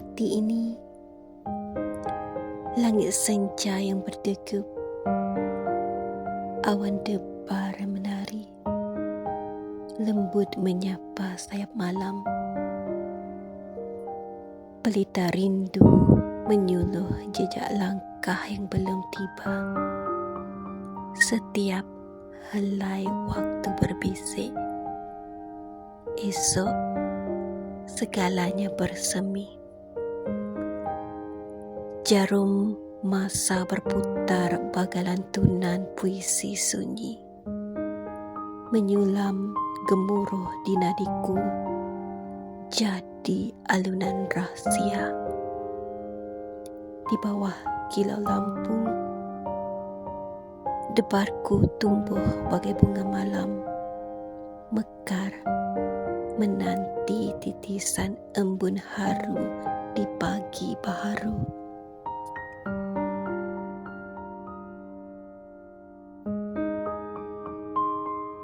hati ini, langit senja yang berdegup, awan debar menari, lembut menyapa sayap malam, pelita rindu menyuluh jejak langkah yang belum tiba. Setiap helai waktu berbisik, esok segalanya bersemi. Jarum masa berputar bagai lantunan puisi sunyi, menyulam gemuruh di nadiku, jadi alunan rahsia. Di bawah kilau lampu, debarku tumbuh bagai bunga malam, mekar menanti titisan embun haru di pagi baharu.